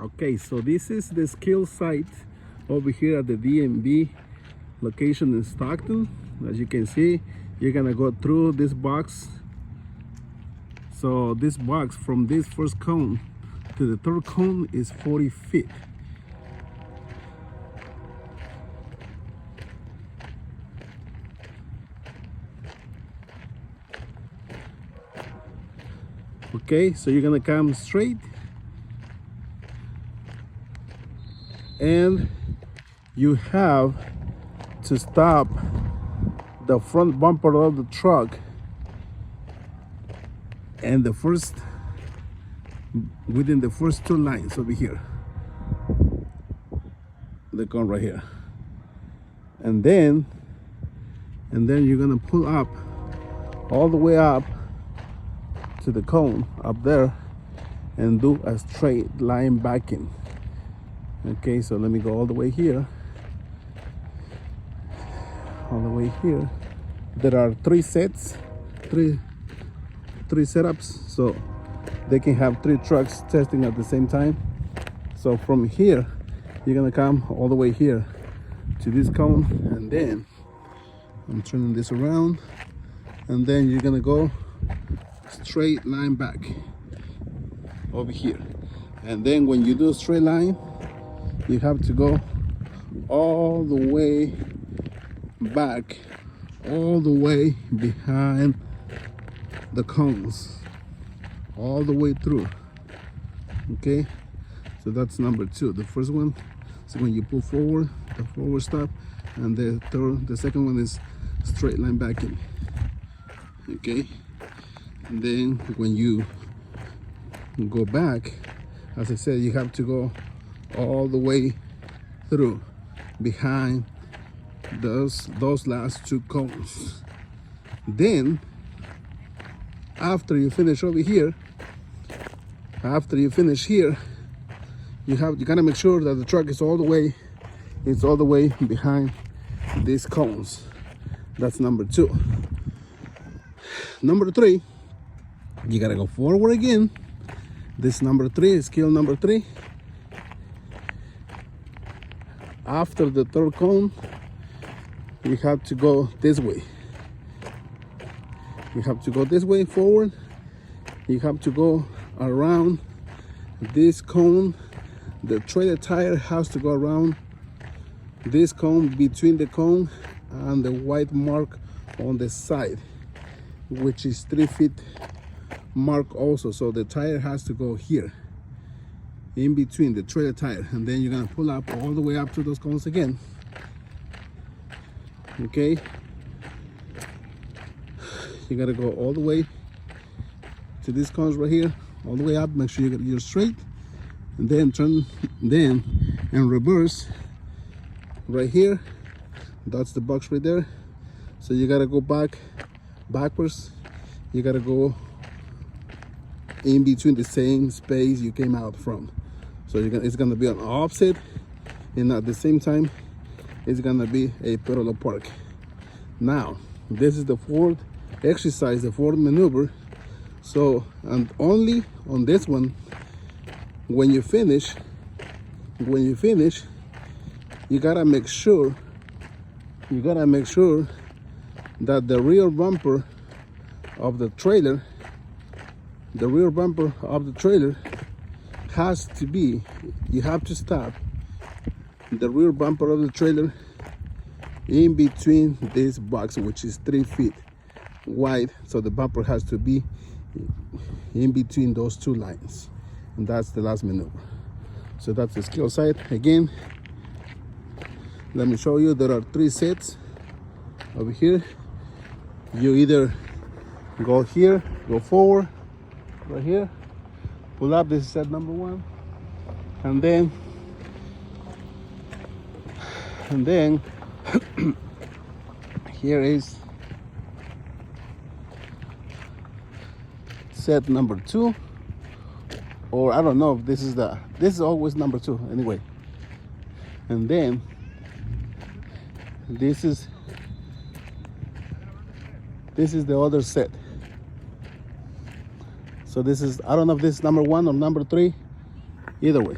Okay, so this is the skill site over here at the DMV location in Stockton. As you can see, you're gonna go through this box. So this box from this first cone to the third cone is 40 feet. Okay, so you're gonna come straight and you have to stop the front bumper of the truck and within the first two lines over here, the cone right here, and then you're gonna pull up all the way up to the cone up there and do a straight line back in. Okay, so let me go all the way here. All the way here. There are three setups, so they can have three trucks testing at the same time. So from here, you're gonna come all the way here to this cone, and then I'm turning this around, and then you're gonna go straight line back over here. And then when you do a straight line, you have to go all the way back, all the way behind the cones, all the way through. Okay, so that's number two. The first one is when you pull forward, the forward stop, and the second one is straight line back in. Okay, and then when you go back, as I said, you have to go all the way through behind those last two cones. Then after you finish over here, you gotta make sure that the truck is all the way behind these cones. That's number two. Number three, you gotta go forward again. This number three is skill number three. After the third cone, you have to go this way. You have to go this way forward. You have to go around this cone. The trailer tire has to go around this cone, between the cone and the white mark on the side, which is 3 feet mark also. So the tire has to go here in between the trailer tire, and then you're gonna pull up all the way up to those cones again. Okay, you gotta go all the way to these cones right here, all the way up. Make sure you're straight, and then turn, then and reverse right here. That's the box right there. So you gotta go backwards. You gotta go in between the same space you came out from. So it's gonna be on opposite, and at the same time it's gonna be a parallel park. Now this is the fourth exercise, the fourth maneuver. So, and only on this one, when you finish, you gotta make sure that the rear bumper of the trailer has to be, you have to stop the rear bumper of the trailer in between this box, which is 3 feet wide. So the bumper has to be in between those two lines, and that's the last maneuver. So that's the skill side. Again, let me show you. There are three sets over here. You either go here, go forward, right here, pull up. This is set number one, and then here is set number two, or I don't know if this is always number two anyway. And then this is the other set. So this is, I don't know if this is number one or number three, either way.